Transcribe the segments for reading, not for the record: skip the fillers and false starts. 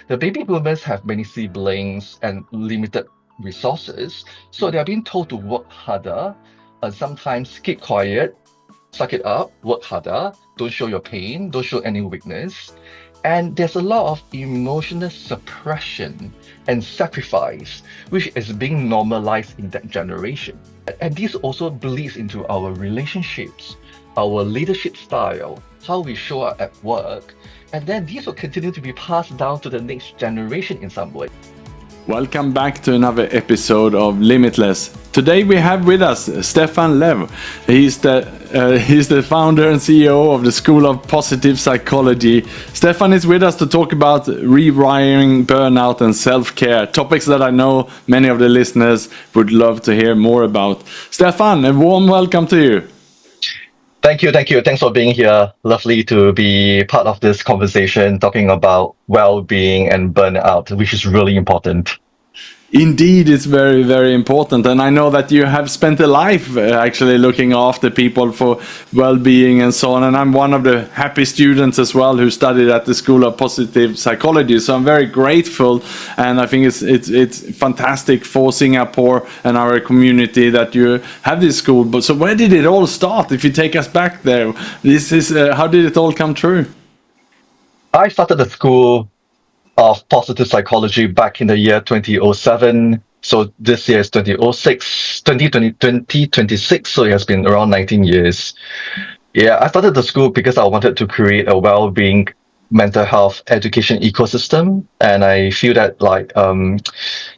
The baby boomers have many siblings and limited resources, so they are being told to work harder and sometimes keep quiet, suck it up, work harder, don't show your pain, don't show any weakness. And there's a lot of emotional suppression and sacrifice, which is being normalized in that generation. And this also bleeds into our relationships, our leadership style, how we show up at work, and then these will continue to be passed down to the next generation in some way. Welcome back to another episode of Limitless. Today we have with us Stefan Lev. He's the founder and CEO of the School of Positive Psychology. Stefan is with us to talk about rewiring, burnout, and self-care, topics that I know many of the listeners would love to hear more about. Stefan, a warm welcome to you. Thank you. Thanks for being here. Lovely to be part of this conversation talking about well-being and burnout, which is really important. Indeed, it's very, very important. And I know that you have spent a life actually looking after people for well-being and so on. And I'm one of the happy students as well who studied at the School of Positive Psychology. So I'm very grateful. And I think it's fantastic for Singapore and our community that you have this school. But so where did it all start? If you take us back there, this is how did it all come true? I started the School of Positive Psychology back in the year 2007. So this year is 2026. So it has been around 19 years. Yeah, I started the school because I wanted to create a well-being mental health education ecosystem. And I feel that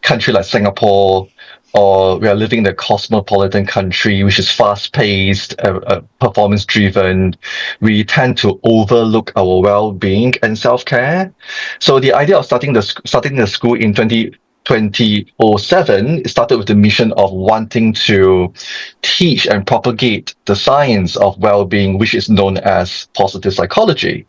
country like Singapore, or we are living in a cosmopolitan country, which is fast-paced, performance-driven. We tend to overlook our well-being and self-care. So the idea of starting the school in 2007, it started with the mission of wanting to teach and propagate the science of well-being, which is known as positive psychology.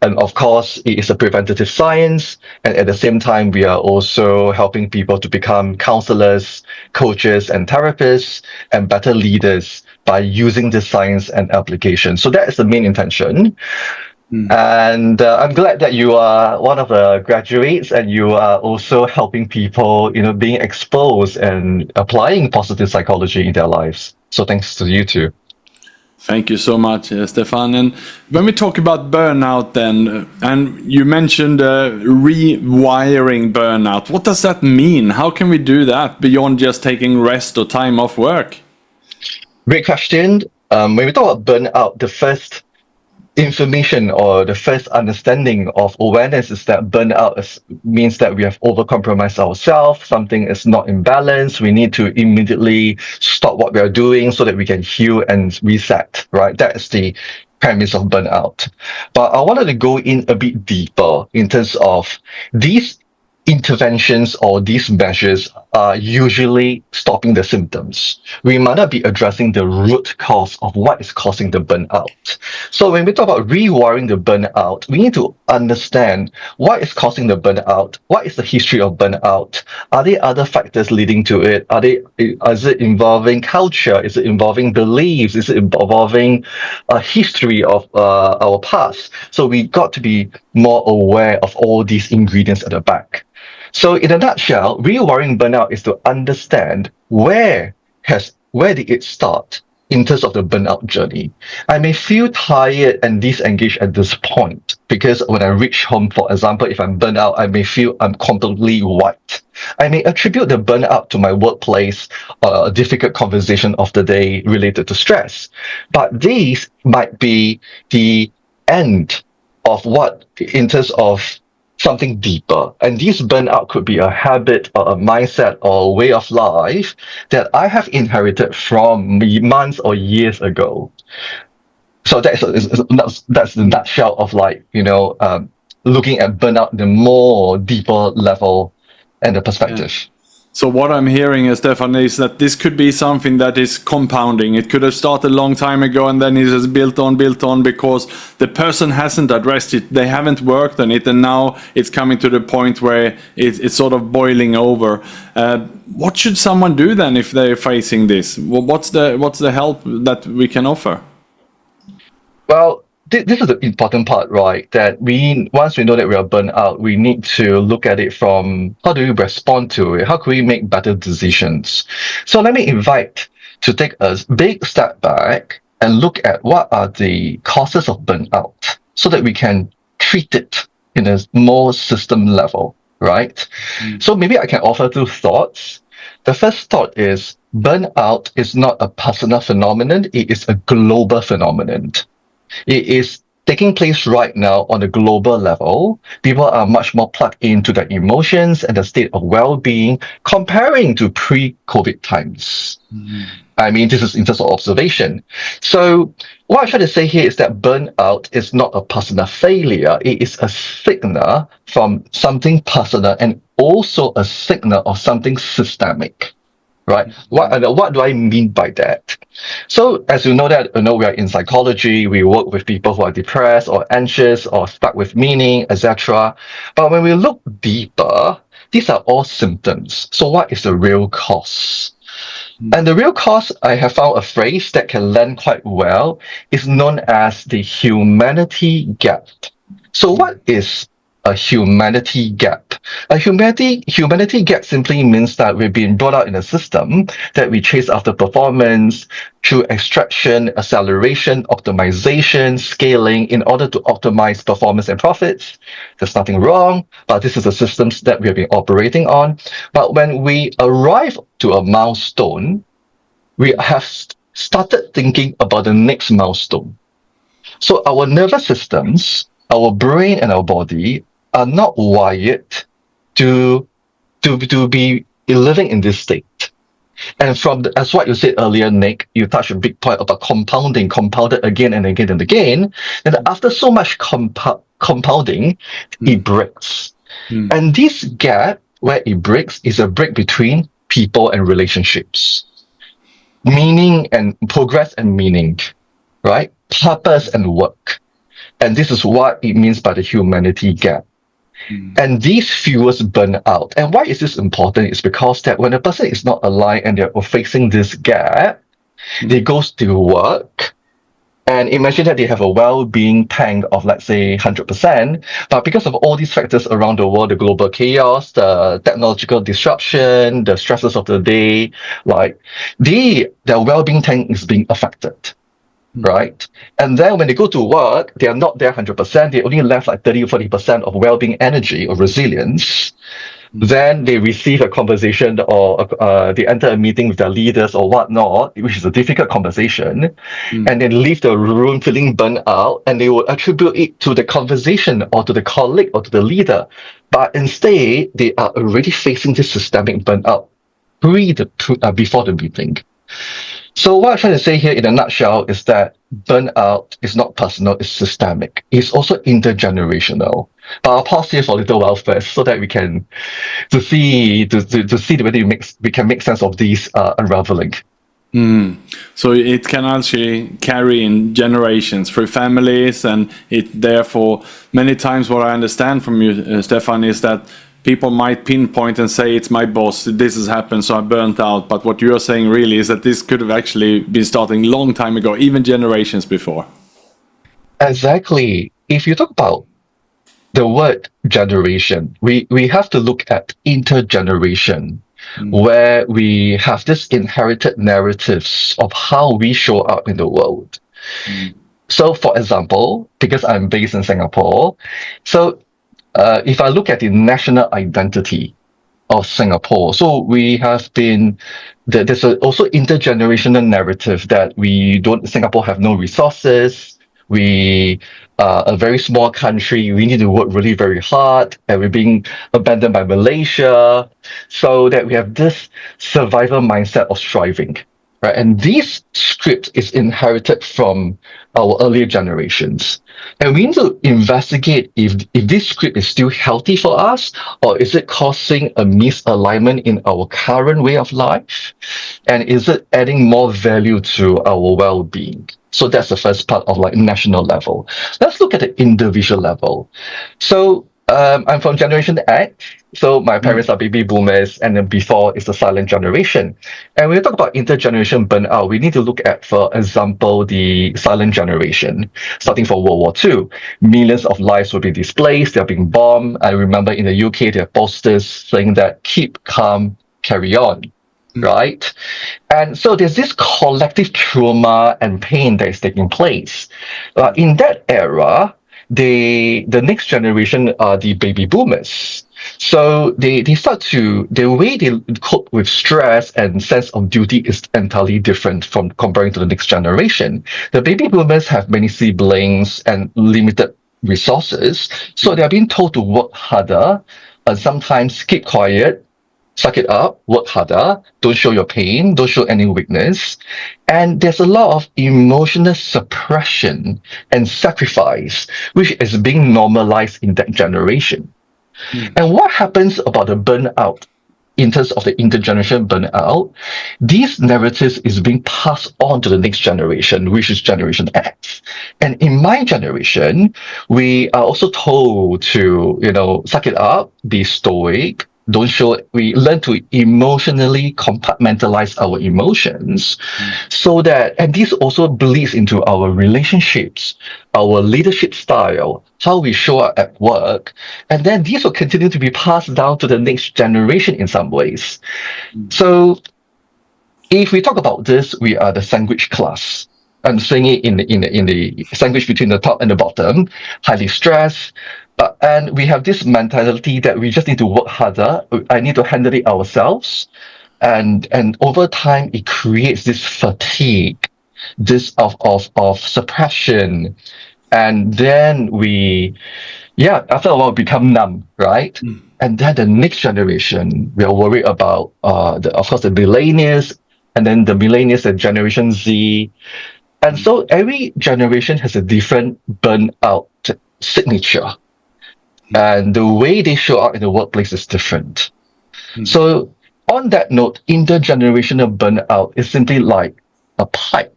And of course, it is a preventative science. And at the same time, we are also helping people to become counselors, coaches, and therapists, and better leaders by using this science and application. So that is the main intention. And I'm glad that you are one of the graduates and you are also helping people, being exposed and applying positive psychology in their lives. So thanks to you too. Thank you so much, Stefan. And when we talk about burnout then, and you mentioned rewiring burnout, what does that mean? How can we do that beyond just taking rest or time off work? Great question. When we talk about burnout, the first information or the first understanding of awareness is that burnout means that we have overcompromised ourselves, something is not in balance, we need to immediately stop what we are doing so that we can heal and reset, right? That is the premise of burnout. But I wanted to go in a bit deeper in terms of these interventions or these measures are usually stopping the symptoms. We might not be addressing the root cause of what is causing the burnout. So when we talk about rewiring the burnout, we need to understand what is causing the burnout, what is the history of burnout, are there other factors leading to it, is it involving culture, is it involving beliefs, is it involving a history of our past. So we got to be more aware of all these ingredients at the back. So in a nutshell, rewiring burnout is to understand where did it start in terms of the burnout journey. I may feel tired and disengaged at this point because when I reach home, for example, if I'm burnt out, I may feel I'm completely wiped. I may attribute the burnout to my workplace or a difficult conversation of the day related to stress. But these might be the end of what in terms of something deeper. And this burnout could be a habit or a mindset or a way of life that I have inherited from months or years ago. So that's the nutshell of looking at burnout in a more deeper level and the perspective. Yeah. So what I'm hearing, Stefan, is that this could be something that is compounding. It could have started a long time ago and then it has built on because the person hasn't addressed it. They haven't worked on it, and now it's coming to the point where it's sort of boiling over. What should someone do then if they're facing this? What's the help that we can offer? Well, this is the important part, right? That once we know that we are burnt out, we need to look at it from how do we respond to it? How can we make better decisions? So let me invite to take a big step back and look at what are the causes of burnout so that we can treat it in a more system level, right? So maybe I can offer two thoughts. The first thought is burnout is not a personal phenomenon, it is a global phenomenon. It is taking place right now on a global level. People are much more plugged into their emotions and the state of well-being comparing to pre-COVID times. I mean, this is in terms of observation. So what I'm trying to say here is that burnout is not a personal failure. It is a signal from something personal and also a signal of something systemic. Right? What do I mean by that? So, as you know that we are in psychology, we work with people who are depressed or anxious or stuck with meaning, etc. But when we look deeper, these are all symptoms. So, what is the real cause? And the real cause, I have found a phrase that can land quite well, is known as the humanity gap. So, what is a humanity gap? A humanity gap simply means that we've been brought up in a system that we chase after performance through extraction, acceleration, optimization, scaling in order to optimize performance and profits. There's nothing wrong, but this is the systems that we have been operating on. But when we arrive to a milestone, we have started thinking about the next milestone. So our nervous systems, our brain and our body are not wired to be living in this state. And as what you said earlier, Nick, you touched a big point about compounded again and again and again. And after so much compounding, it breaks. And this gap where it breaks is a break between people and relationships, meaning and progress and meaning, right? Purpose and work. And this is what it means by the humanity gap. And these fuels burn out. And why is this important? It's because that when a person is not aligned and they're facing this gap, they go to work and imagine that they have a well-being tank of, let's say, 100%. But because of all these factors around the world, the global chaos, the technological disruption, the stresses of the day, like their well-being tank is being affected. Right? And then when they go to work, they are not there 100%. They only left like 30 or 40% of well-being energy or resilience. Then they receive a conversation or they enter a meeting with their leaders or whatnot, which is a difficult conversation, and they leave the room feeling burnt out, and they will attribute it to the conversation or to the colleague or to the leader. But instead, they are already facing this systemic burnout before the meeting. So what I'm trying to say here in a nutshell is that burnout is not personal, it's systemic. It's also intergenerational. But I'll pause here for a little while first so that we can to see whether we can make sense of these unraveling. So it can actually carry in generations through families, and it therefore many times what I understand from you, Stefan, is that people might pinpoint and say it's my boss, this has happened, so I burnt out. But what you're saying really is that this could have actually been starting long time ago, even generations before. Exactly. If you talk about the word generation, we have to look at intergeneration, where we have this inherited narratives of how we show up in the world. So, for example, because I'm based in Singapore, so if I look at the national identity of Singapore, so we have been there's also intergenerational narrative that Singapore have no resources. We are a very small country. We need to work really very hard, and we're being abandoned by Malaysia. So that we have this survival mindset of striving, right? And this script is inherited from our earlier generations. And we need to investigate if this script is still healthy for us, or is it causing a misalignment in our current way of life? And is it adding more value to our well-being? So that's the first part of like national level. Let's look at the individual level. So I'm from Generation X, so my parents are baby boomers, and then before is the silent generation. And when we talk about intergeneration burnout, we need to look at, for example, the silent generation, starting from World War II. Millions of lives will be displaced, they're being bombed. I remember in the UK, there are posters saying that keep calm, carry on, right? And so there's this collective trauma and pain that is taking place. In that era, the next generation are the baby boomers. So they start to, the way they cope with stress and sense of duty is entirely different from comparing to the next generation. The baby boomers have many siblings and limited resources, so they're being told to work harder and sometimes keep quiet, suck it up, work harder, don't show your pain, don't show any weakness. And there's a lot of emotional suppression and sacrifice, which is being normalized in that generation. And what happens about the burnout in terms of the intergeneration burnout? These narratives is being passed on to the next generation, which is Generation X. And in my generation, we are also told to, suck it up, be stoic, don't show, we learn to emotionally compartmentalize our emotions so that, and this also bleeds into our relationships, our leadership style, how we show up at work, and then these will continue to be passed down to the next generation in some ways. So if we talk about this, we are the sandwich class. I'm saying it in the sandwich between the top and the bottom, highly stressed. And we have this mentality that we just need to work harder. I need to handle it ourselves. And over time, it creates this fatigue, this of suppression. And then after a while, become numb, right? And then the next generation, we are worried about, of course, the millennials, and then the millennials, the Generation Z. And so every generation has a different burnout signature. And the way they show up in the workplace is different. So on that note, intergenerational burnout is simply like a pipe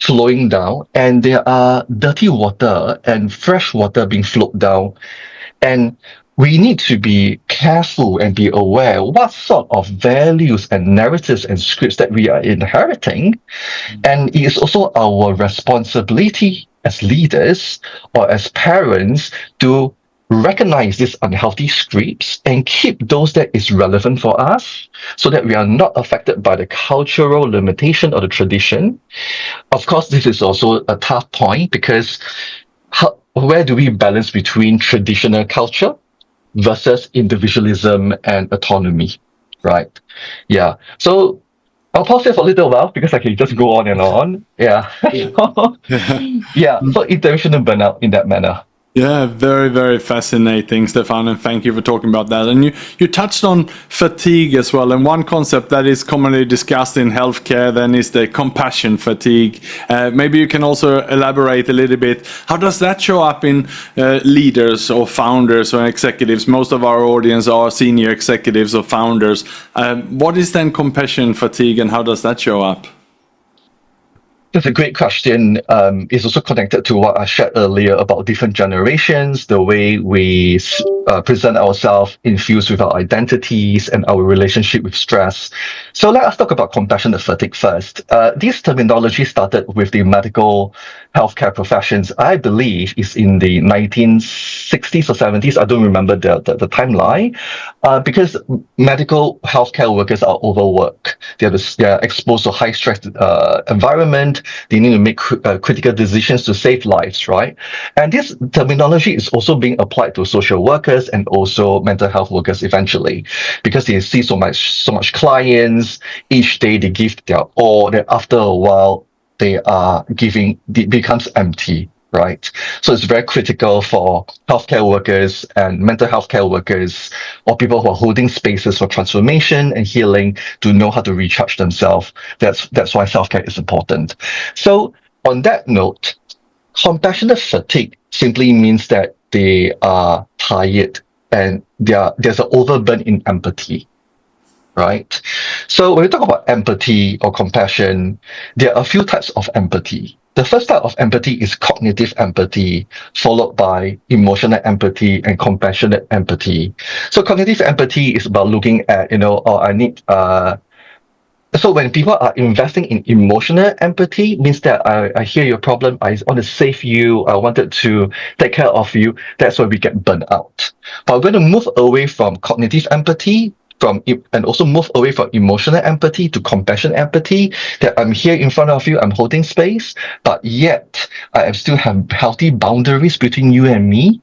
flowing down, and there are dirty water and fresh water being flowed down. And we need to be careful and be aware what sort of values and narratives and scripts that we are inheriting. And it is also our responsibility as leaders or as parents to recognize these unhealthy scripts and keep those that is relevant for us so that we are not affected by the cultural limitation or the tradition. Of course, this is also a tough point because where do we balance between traditional culture versus individualism and autonomy, right? Yeah. So I'll pause here for a little while because I can just go on and on. Yeah. Yeah. So intergenerational burnout in that manner. Yeah, very, very fascinating, Stefan, and thank you for talking about that. And you touched on fatigue as well, and one concept that is commonly discussed in healthcare then is the compassion fatigue. Maybe you can also elaborate a little bit. How does that show up in leaders or founders or executives? Most of our audience are senior executives or founders. What is then compassion fatigue, and how does that show up? That's a great question. It's also connected to what I shared earlier about different generations, the way we present ourselves infused with our identities and our relationship with stress. So let us talk about compassionate fatigue first. This terminology started with the medical healthcare professions. I believe is in the 1960s or 70s. I don't remember the timeline, because medical healthcare workers are overworked. They're exposed to high stress environment. They need to make critical decisions to save lives, right? And this terminology is also being applied to social workers and also mental health workers eventually, because they see so much clients each day. They give their all. Then after a while, it becomes empty. Right. So it's very critical for healthcare workers and mental health care workers or people who are holding spaces for transformation and healing to know how to recharge themselves. That's why self-care is important. So on that note, compassionate fatigue simply means that they are tired and there's an overburn in empathy. Right. So when we talk about empathy or compassion, there are a few types of empathy. The first type of empathy is cognitive empathy, followed by emotional empathy and compassionate empathy. So cognitive empathy is about looking at, oh, I need so when people are investing in emotional empathy, means that I hear your problem, I want to save you, I wanted to take care of you. That's where we get burnt out. But we're going to move away from cognitive empathy, and also move away from emotional empathy to compassion empathy. That I'm here in front of you, I'm holding space, but yet I am still have healthy boundaries between you and me,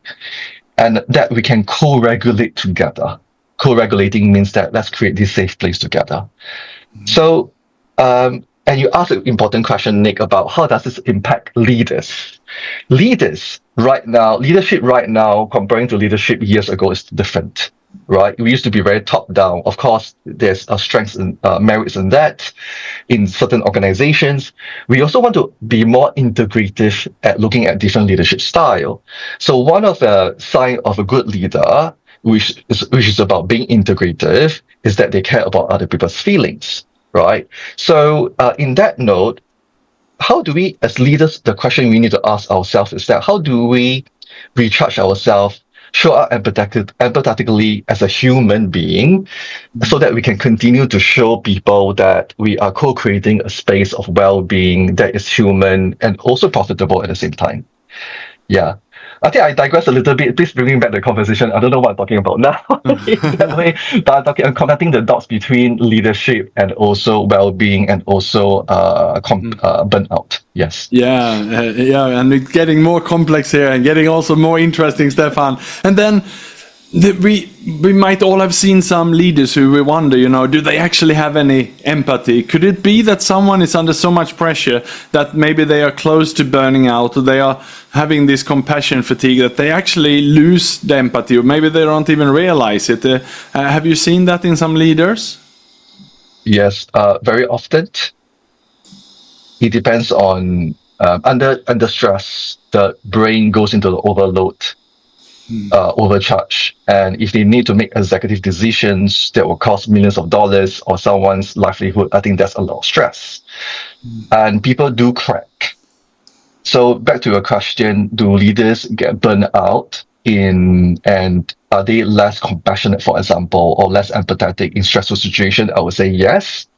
and that we can co-regulate together. Co-regulating means that let's create this safe place together. So, and you asked an important question, Nick, about how does this impact leaders? Leadership right now, comparing to leadership years ago, is different, right? We used to be very top down. Of course, there's a strengths and merits in that in certain organizations. We also want to be more integrative at looking at different leadership style. So one of the sign of a good leader, which is about being integrative, is that they care about other people's feelings, right? So in that note, how do we, as leaders, the question we need to ask ourselves is that how do we recharge ourselves, show up empathetically as a human being, so that we can continue to show people that we are co-creating a space of well-being that is human and also profitable at the same time. Yeah. I think I digress a little bit. Please bring me back the conversation. I don't know what I'm talking about now in that way, but I'm connecting the dots between leadership and also well-being and also burnout. Yes. Yeah, and it's getting more complex here and getting also more interesting, Stefan. And then we might all have seen some leaders who we wonder, do they actually have any empathy? Could it be that someone is under so much pressure that maybe they are close to burning out, or they are having this compassion fatigue, that they actually lose the empathy, or maybe they don't even realize it? Have you seen that in some leaders? Yes, very often. It depends on under stress, the brain goes into the overload. Overcharge, and if they need to make executive decisions that will cost millions of dollars or someone's livelihood, I think that's a lot of stress, and people do crack. So back to your question, do leaders get burned out and are they less compassionate, for example, or less empathetic in stressful situations? I would say yes.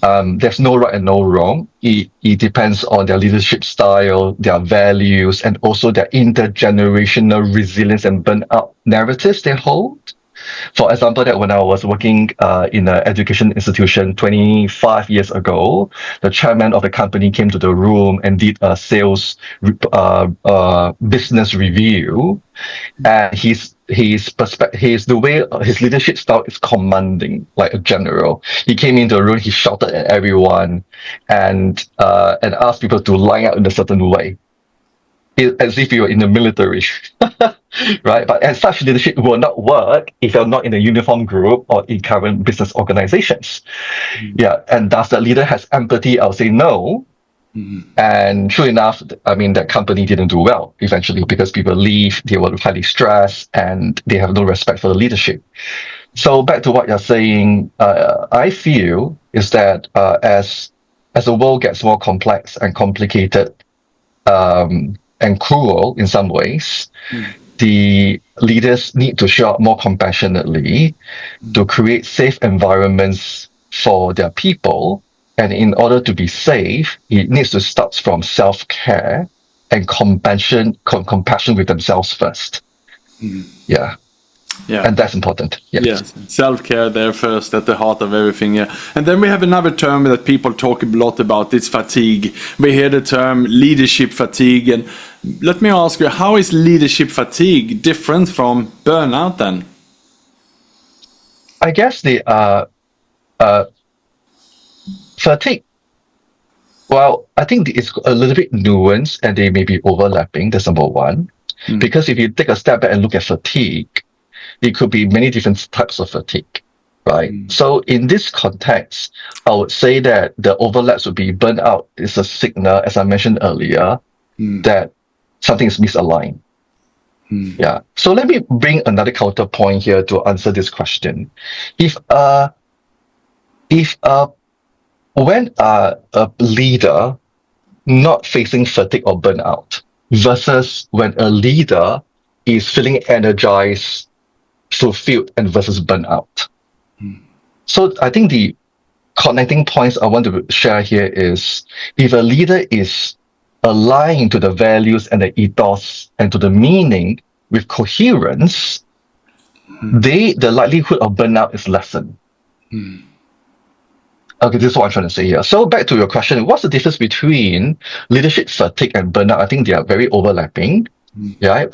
There's no right and no wrong. It depends on their leadership style, their values, and also their intergenerational resilience and burnout narratives they hold. For example, that when I was working in an education institution 25 years ago, the chairman of the company came to the room and did a sales business review, and his the way his leadership style is commanding, like a general. He came into the room, he shouted at everyone, and asked people to line up in a certain way, as if you were in the military. Right? But as such, leadership will not work if you're not in a uniform group or in current business organizations. Yeah, and does that leader has empathy? I'll say no. And true enough, I mean, that company didn't do well eventually because people leave, they were highly stressed, and they have no respect for the leadership. So back to what you're saying, I feel is that as the world gets more complex and complicated, and cruel in some ways, the leaders need to show up more compassionately to create safe environments for their people. And in order to be safe, it needs to start from self-care and compassion with themselves first. Yeah. And that's important. Yes, self-care there first, at the heart of everything. Yeah. And then we have another term that people talk a lot about. It's fatigue. We hear the term leadership fatigue. And let me ask you, how is leadership fatigue different from burnout then? I guess the fatigue, well, I think it's a little bit nuanced and they may be overlapping. That's number one. Because if you take a step back and look at fatigue, it could be many different types of fatigue, right? So in this context, I would say that the overlaps would be burnout is a signal, as I mentioned earlier, that something is misaligned. Yeah. So let me bring another counterpoint here to answer this question. If if when a leader not facing fatigue or burnout versus when a leader is feeling energized, fulfilled, and versus burnout. So I think the connecting points I want to share here is if a leader is aligned to the values and the ethos and to the meaning with coherence, the likelihood of burnout is lessened. Okay, this is what I'm trying to say here. So back to your question, what's the difference between leadership fatigue and burnout? I think they are very overlapping. Yeah,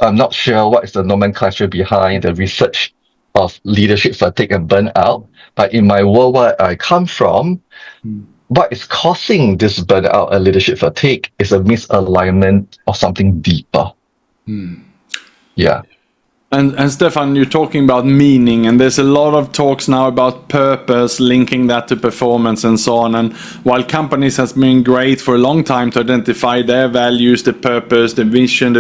I'm not sure what is the nomenclature behind the research of leadership fatigue and burnout, but in my world where I come from, what is causing this burnout and leadership fatigue is a misalignment of something deeper. Yeah. And Stefan, you're talking about meaning, and there's a lot of talks now about purpose, linking that to performance and so on. And while companies has been great for a long time to identify their values, the purpose, the vision,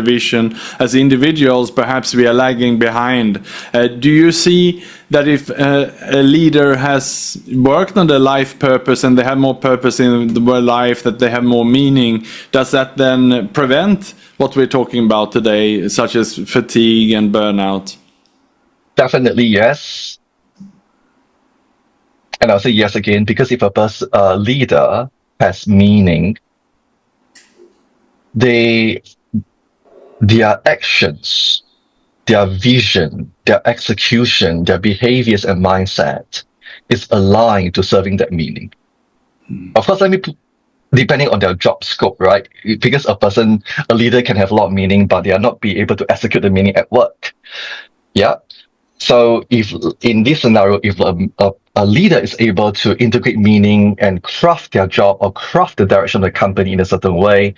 as individuals, perhaps we are lagging behind. Do you see that if a leader has worked on their life purpose and they have more purpose in their life, that they have more meaning, does that then prevent what we're talking about today, such as fatigue and burnout? Definitely yes. And I'll say yes again, because if a leader has meaning, their actions, their vision, their execution, their behaviors and mindset is aligned to serving that meaning. Of course, depending on their job scope, right? Because a leader can have a lot of meaning, but they are not be able to execute the meaning at work. Yeah. So if in this scenario, if a leader is able to integrate meaning and craft their job or craft the direction of the company in a certain way,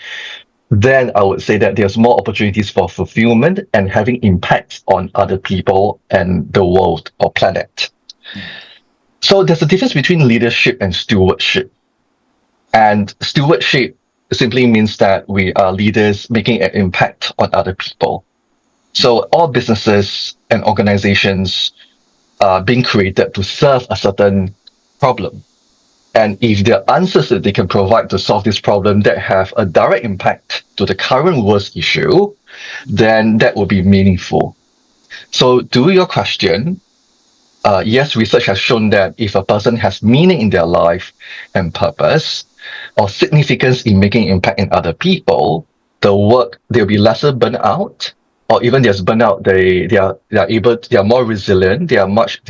then I would say that there's more opportunities for fulfillment and having impact on other people and the world or planet. So there's a difference between leadership and stewardship. And stewardship simply means that we are leaders making an impact on other people. So all businesses and organizations are being created to serve a certain problem. And if there are answers that they can provide to solve this problem that have a direct impact to the current world's issue, then that will be meaningful. So to your question, yes, research has shown that if a person has meaning in their life and purpose or significance in making impact in other people, they'll be lesser burnout, or even there's burnout, they are more resilient, they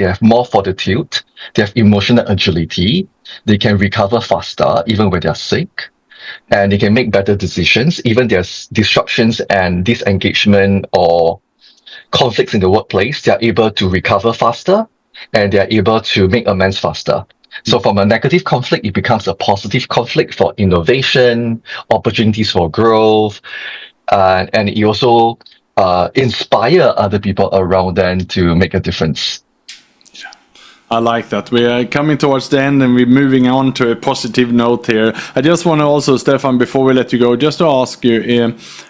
have more fortitude, they have emotional agility, they can recover faster even when they're sick, and they can make better decisions. Even there's disruptions and disengagement or conflicts in the workplace, they are able to recover faster and they are able to make amends faster. So from a negative conflict, it becomes a positive conflict for innovation, opportunities for growth, and it also inspire other people around them to make a difference. I like that. We are coming towards the end and we're moving on to a positive note here. I just want to also, Stefan, before we let you go, just to ask you,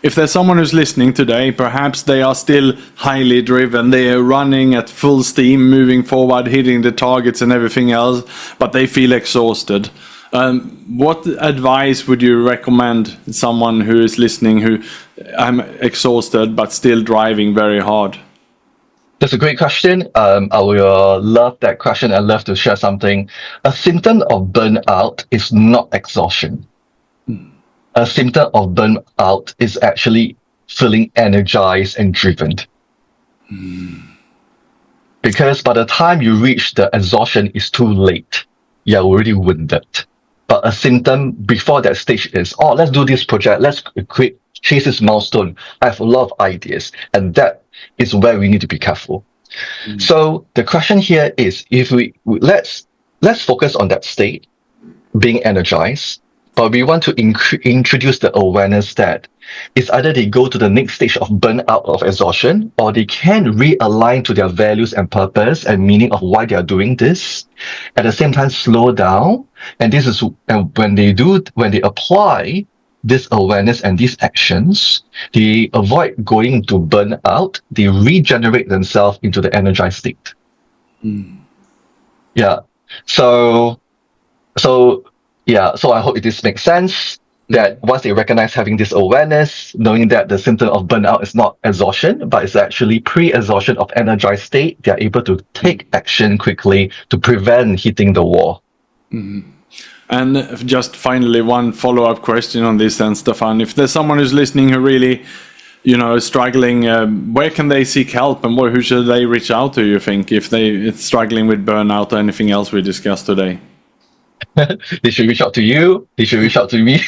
if there's someone who's listening today, perhaps they are still highly driven, they are running at full steam, moving forward, hitting the targets and everything else, but they feel exhausted. What advice would you recommend someone who is listening who I'm exhausted but still driving very hard? That's a great question. I will love that question. I'd love to share something. A symptom of burnout is not exhaustion. A symptom of burnout is actually feeling energized and driven. Because by the time you reach the exhaustion, it's too late. You're already winded. But a symptom before that stage is, let's do this project. Let's chase this milestone. I have a lot of ideas. And that is where we need to be careful. So the question here is, if let's focus on that state, being energized, but we want to introduce the awareness that it's either they go to the next stage of burnout of exhaustion, or they can realign to their values and purpose and meaning of why they are doing this. At the same time, slow down. And when they apply this awareness and these actions, they avoid going to burnout. They regenerate themselves into the energized state. Yeah. So, so I hope this makes sense. That once they recognize having this awareness, knowing that the symptom of burnout is not exhaustion, but it's actually pre-exhaustion of energized state, they're able to take action quickly to prevent hitting the wall. And just finally, one follow-up question on this then, Stefan. If there's someone who's listening who really, is struggling, where can they seek help, and who should they reach out to, you think, if it's struggling with burnout or anything else we discussed today? They should reach out to you. They should reach out to me.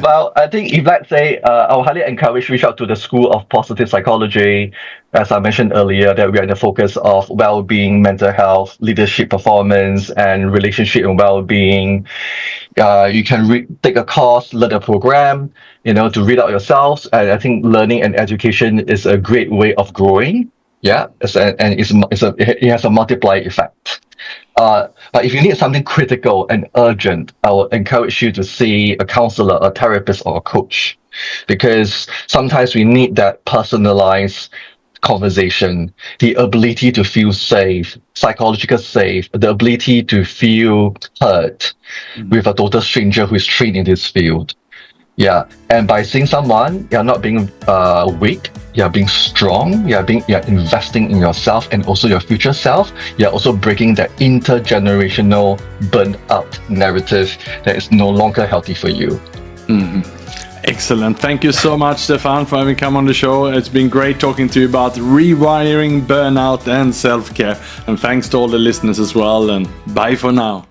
Well, I think if, let's say, I would highly encourage reach out to the School of Positive Psychology. As I mentioned earlier, that we are in the focus of well-being, mental health, leadership performance, and relationship and well-being. You can take a course, learn a program, to read out yourselves. And I think learning and education is a great way of growing. Yeah, it has a multiplier effect. But if you need something critical and urgent, I will encourage you to see a counselor, a therapist, or a coach, because sometimes we need that personalized conversation, the ability to feel safe, psychological safe, the ability to feel heard with a total stranger who is trained in this field. Yeah, and by seeing someone, you're not being weak. You're being strong. You're investing in yourself and also your future self. You're also breaking that intergenerational burnout narrative that is no longer healthy for you. Excellent. Thank you so much, Stefan, for having come on the show. It's been great talking to you about rewiring, burnout, and self-care. And thanks to all the listeners as well. And bye for now.